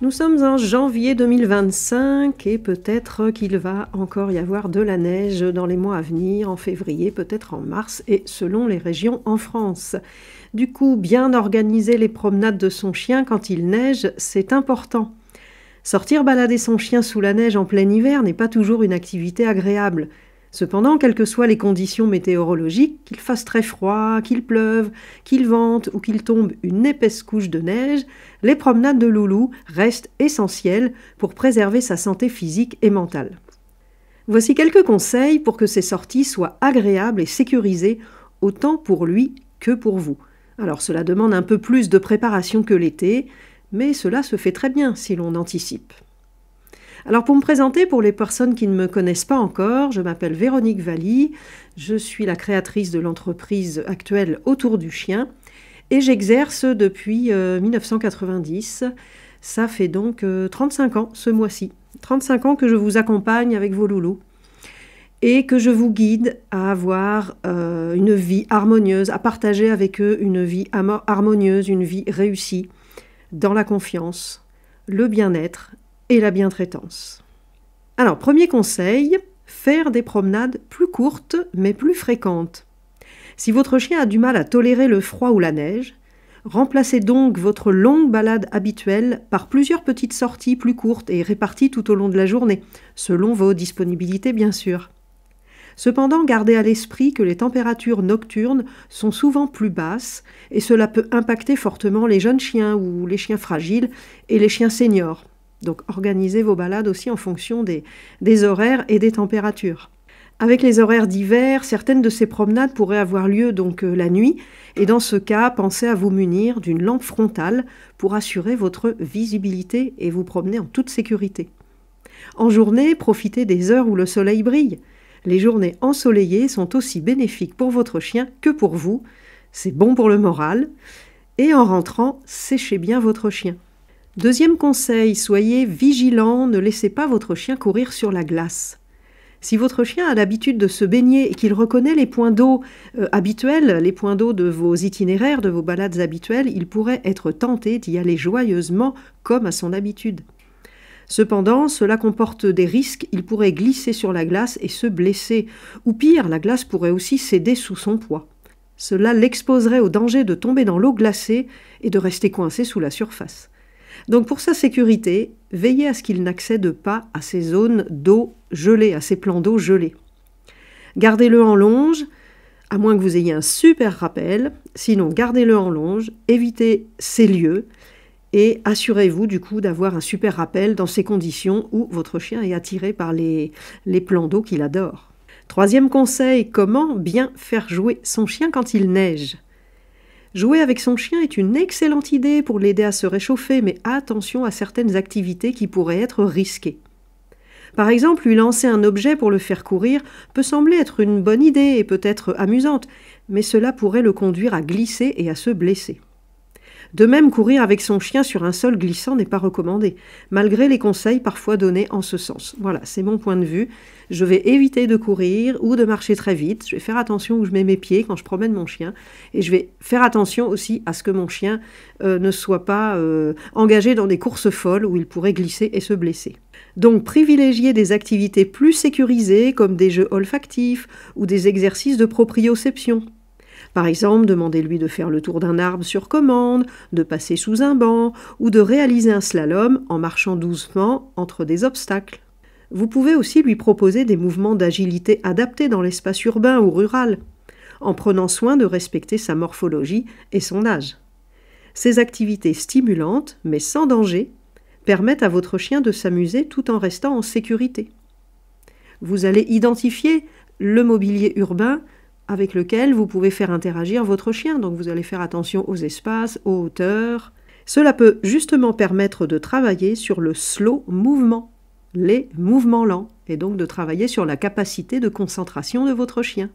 Nous sommes en janvier 2025 et peut-être qu'il va encore y avoir de la neige dans les mois à venir, en février, peut-être en mars et selon les régions en France. Du coup, bien organiser les promenades de son chien quand il neige, c'est important. Sortir balader son chien sous la neige en plein hiver n'est pas toujours une activité agréable. Cependant, quelles que soient les conditions météorologiques, qu'il fasse très froid, qu'il pleuve, qu'il vente ou qu'il tombe une épaisse couche de neige, les promenades de Loulou restent essentielles pour préserver sa santé physique et mentale. Voici quelques conseils pour que ces sorties soient agréables et sécurisées, autant pour lui que pour vous. Alors cela demande un peu plus de préparation que l'été, mais cela se fait très bien si l'on anticipe. Alors pour me présenter, pour les personnes qui ne me connaissent pas encore, je m'appelle Véronique Valli, je suis la créatrice de l'entreprise actuelle Autour du chien et j'exerce depuis 1990. Ça fait donc 35 ans ce mois-ci. 35 ans que je vous accompagne avec vos loulous et que je vous guide à avoir une vie harmonieuse, à partager avec eux une vie harmonieuse, une vie réussie, dans la confiance, le bien-être et la bientraitance. Alors, premier conseil, faire des promenades plus courtes mais plus fréquentes. Si votre chien a du mal à tolérer le froid ou la neige, remplacez donc votre longue balade habituelle par plusieurs petites sorties plus courtes et réparties tout au long de la journée, selon vos disponibilités bien sûr. Cependant, gardez à l'esprit que les températures nocturnes sont souvent plus basses et cela peut impacter fortement les jeunes chiens ou les chiens fragiles et les chiens seniors. Donc organisez vos balades aussi en fonction des horaires et des températures. Avec les horaires d'hiver, certaines de ces promenades pourraient avoir lieu donc la nuit et dans ce cas, pensez à vous munir d'une lampe frontale pour assurer votre visibilité et vous promener en toute sécurité. En journée, profitez des heures où le soleil brille. Les journées ensoleillées sont aussi bénéfiques pour votre chien que pour vous. C'est bon pour le moral. Et en rentrant, séchez bien votre chien. Deuxième conseil, soyez vigilant, ne laissez pas votre chien courir sur la glace. Si votre chien a l'habitude de se baigner et qu'il reconnaît les points d'eau habituels, les points d'eau de vos itinéraires, de vos balades habituelles, il pourrait être tenté d'y aller joyeusement comme à son habitude. Cependant, cela comporte des risques, il pourrait glisser sur la glace et se blesser, ou pire, la glace pourrait aussi céder sous son poids. Cela l'exposerait au danger de tomber dans l'eau glacée et de rester coincé sous la surface. Donc pour sa sécurité, veillez à ce qu'il n'accède pas à ces zones d'eau gelée, à ces plans d'eau gelés. Gardez-le en longe, à moins que vous ayez un super rappel, sinon gardez-le en longe, évitez ces lieux et assurez-vous du coup d'avoir un super rappel dans ces conditions où votre chien est attiré par les plans d'eau qu'il adore. Troisième conseil, comment bien faire jouer son chien quand il neige ? Jouer avec son chien est une excellente idée pour l'aider à se réchauffer, mais attention à certaines activités qui pourraient être risquées. Par exemple, lui lancer un objet pour le faire courir peut sembler être une bonne idée et peut-être amusante, mais cela pourrait le conduire à glisser et à se blesser. De même, courir avec son chien sur un sol glissant n'est pas recommandé, malgré les conseils parfois donnés en ce sens. Voilà, c'est mon point de vue. Je vais éviter de courir ou de marcher très vite. Je vais faire attention où je mets mes pieds quand je promène mon chien. Et je vais faire attention aussi à ce que mon chien ne soit pas engagé dans des courses folles où il pourrait glisser et se blesser. Donc, privilégiez des activités plus sécurisées comme des jeux olfactifs ou des exercices de proprioception. Par exemple, demandez-lui de faire le tour d'un arbre sur commande, de passer sous un banc ou de réaliser un slalom en marchant doucement entre des obstacles. Vous pouvez aussi lui proposer des mouvements d'agilité adaptés dans l'espace urbain ou rural, en prenant soin de respecter sa morphologie et son âge. Ces activités stimulantes, mais sans danger, permettent à votre chien de s'amuser tout en restant en sécurité. Vous allez identifier le mobilier urbain avec lequel vous pouvez faire interagir votre chien. Donc vous allez faire attention aux espaces, aux hauteurs. Cela peut justement permettre de travailler sur le slow mouvement, les mouvements lents, et donc de travailler sur la capacité de concentration de votre chien.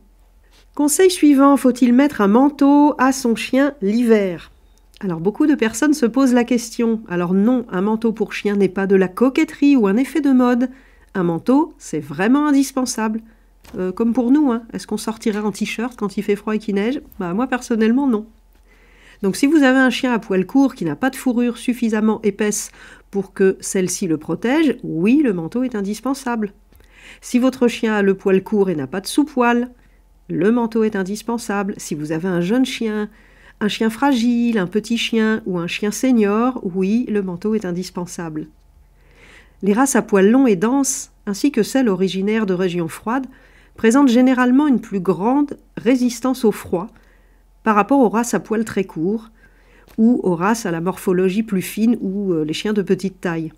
Conseil suivant, faut-il mettre un manteau à son chien l'hiver ? Alors beaucoup de personnes se posent la question. Alors non, un manteau pour chien n'est pas de la coquetterie ou un effet de mode. Un manteau, c'est vraiment indispensable. Comme pour nous, hein. Est-ce qu'on sortirait en t-shirt quand il fait froid et qu'il neige ? Moi personnellement non. Donc si vous avez un chien à poil court qui n'a pas de fourrure suffisamment épaisse pour que celle-ci le protège, oui, le manteau est indispensable. Si votre chien a le poil court et n'a pas de sous-poil, le manteau est indispensable. Si vous avez un jeune chien, un chien fragile, un petit chien ou un chien senior, oui, le manteau est indispensable. Les races à poils longs et denses, ainsi que celles originaires de régions froides, présentent généralement une plus grande résistance au froid par rapport aux races à poils très courts ou aux races à la morphologie plus fine ou les chiens de petite taille.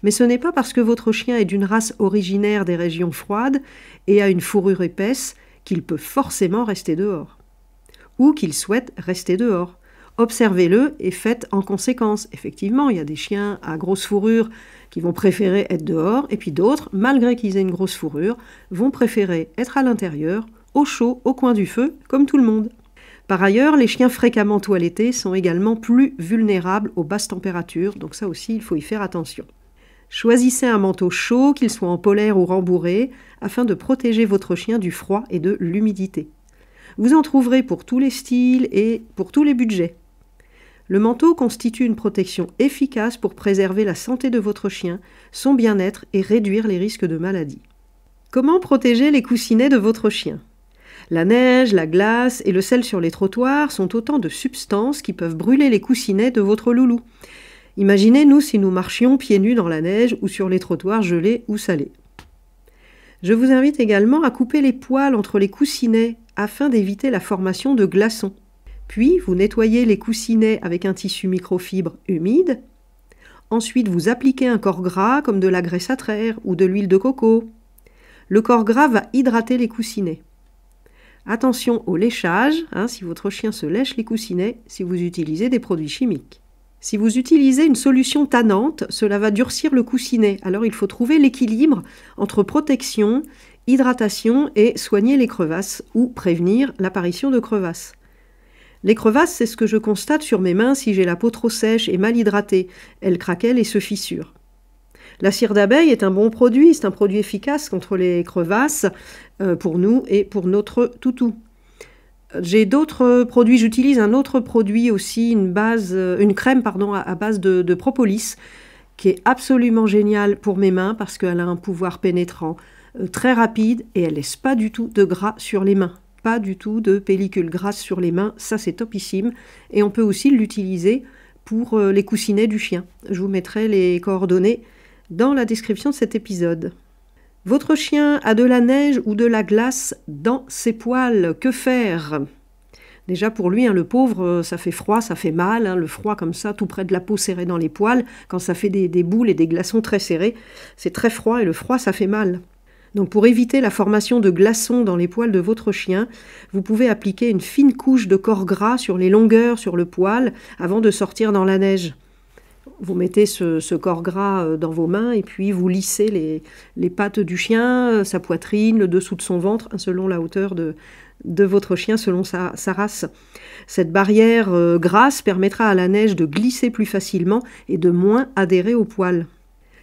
Mais ce n'est pas parce que votre chien est d'une race originaire des régions froides et a une fourrure épaisse qu'il peut forcément rester dehors, ou qu'il souhaite rester dehors. Observez-le et faites en conséquence. Effectivement, il y a des chiens à grosse fourrure qui vont préférer être dehors, et puis d'autres, malgré qu'ils aient une grosse fourrure, vont préférer être à l'intérieur, au chaud, au coin du feu, comme tout le monde. Par ailleurs, les chiens fréquemment toilettés sont également plus vulnérables aux basses températures, donc ça aussi, il faut y faire attention. Choisissez un manteau chaud, qu'il soit en polaire ou rembourré, afin de protéger votre chien du froid et de l'humidité. Vous en trouverez pour tous les styles et pour tous les budgets. Le manteau constitue une protection efficace pour préserver la santé de votre chien, son bien-être et réduire les risques de maladie. Comment protéger les coussinets de votre chien ? La neige, la glace et le sel sur les trottoirs sont autant de substances qui peuvent brûler les coussinets de votre loulou. Imaginez-nous si nous marchions pieds nus dans la neige ou sur les trottoirs gelés ou salés. Je vous invite également à couper les poils entre les coussinets afin d'éviter la formation de glaçons. Puis, vous nettoyez les coussinets avec un tissu microfibre humide. Ensuite, vous appliquez un corps gras comme de la graisse à traire ou de l'huile de coco. Le corps gras va hydrater les coussinets. Attention au léchage, si votre chien se lèche les coussinets, si vous utilisez des produits chimiques. Si vous utilisez une solution tannante, cela va durcir le coussinet. Alors il faut trouver l'équilibre entre protection, hydratation et soigner les crevasses ou prévenir l'apparition de crevasses. Les crevasses, c'est ce que je constate sur mes mains si j'ai la peau trop sèche et mal hydratée. Elles craquellent et se fissurent. La cire d'abeille est un bon produit, c'est un produit efficace contre les crevasses pour nous et pour notre toutou. J'ai d'autres produits, j'utilise un autre produit aussi, une crème à base de propolis, qui est absolument géniale pour mes mains parce qu'elle a un pouvoir pénétrant très rapide et elle laisse pas du tout de gras sur les mains. Pas du tout de pellicule grasse sur les mains, ça c'est topissime. Et on peut aussi l'utiliser pour les coussinets du chien. Je vous mettrai les coordonnées dans la description de cet épisode. Votre chien a de la neige ou de la glace dans ses poils. Que faire ? Déjà pour lui, le pauvre, ça fait froid, ça fait mal. Le froid comme ça, tout près de la peau serrée dans les poils, quand ça fait des boules et des glaçons très serrés, c'est très froid et le froid, ça fait mal. Donc pour éviter la formation de glaçons dans les poils de votre chien, vous pouvez appliquer une fine couche de corps gras sur les longueurs sur le poil avant de sortir dans la neige. Vous mettez ce corps gras dans vos mains et puis vous lissez les pattes du chien, sa poitrine, le dessous de son ventre, selon la hauteur de votre chien, selon sa race. Cette barrière grasse permettra à la neige de glisser plus facilement et de moins adhérer au poil.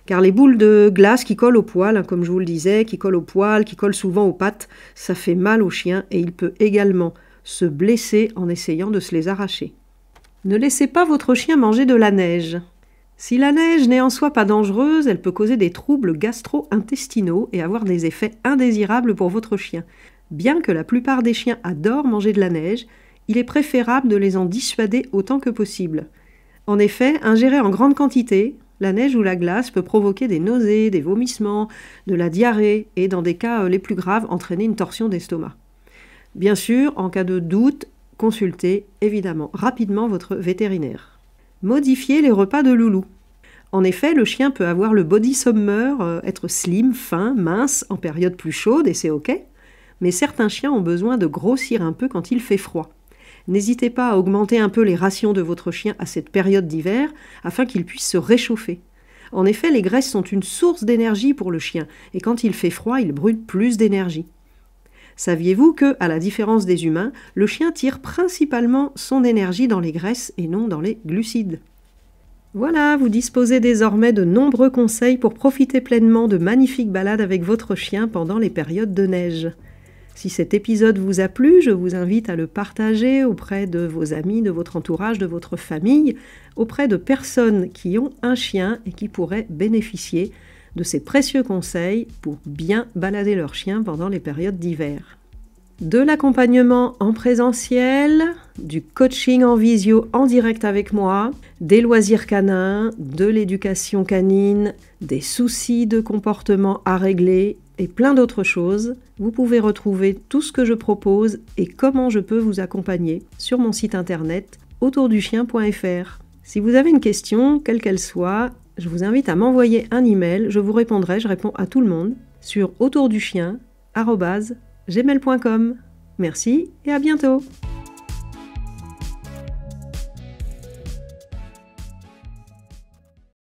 Car les boules de glace qui collent au poil, comme je vous le disais, qui collent au poil, qui collent souvent aux pattes, ça fait mal au chien et il peut également se blesser en essayant de se les arracher. Ne laissez pas votre chien manger de la neige. Si la neige n'est en soi pas dangereuse, elle peut causer des troubles gastro-intestinaux et avoir des effets indésirables pour votre chien. Bien que la plupart des chiens adorent manger de la neige, il est préférable de les en dissuader autant que possible. En effet, ingérée en grande quantité, la neige ou la glace peut provoquer des nausées, des vomissements, de la diarrhée et, dans des cas les plus graves, entraîner une torsion d'estomac. Bien sûr, en cas de doute, consultez évidemment rapidement votre vétérinaire. Modifiez les repas de loulou. En effet, le chien peut avoir le body summer, être slim, fin, mince en période plus chaude et c'est ok, mais certains chiens ont besoin de grossir un peu quand il fait froid. N'hésitez pas à augmenter un peu les rations de votre chien à cette période d'hiver afin qu'il puisse se réchauffer. En effet, les graisses sont une source d'énergie pour le chien et quand il fait froid, il brûle plus d'énergie. Saviez-vous que, à la différence des humains, le chien tire principalement son énergie dans les graisses et non dans les glucides ? Voilà, vous disposez désormais de nombreux conseils pour profiter pleinement de magnifiques balades avec votre chien pendant les périodes de neige. Si cet épisode vous a plu, je vous invite à le partager auprès de vos amis, de votre entourage, de votre famille, auprès de personnes qui ont un chien et qui pourraient bénéficier de ces précieux conseils pour bien balader leur chien pendant les périodes d'hiver. De l'accompagnement en présentiel, du coaching en visio en direct avec moi, des loisirs canins, de l'éducation canine, des soucis de comportement à régler et plein d'autres choses. Vous pouvez retrouver tout ce que je propose et comment je peux vous accompagner sur mon site internet autourduchien.fr. Si vous avez une question, quelle qu'elle soit, je vous invite à m'envoyer un email, je vous répondrai, je réponds à tout le monde, sur autourduchien@gmail.com. Merci et à bientôt.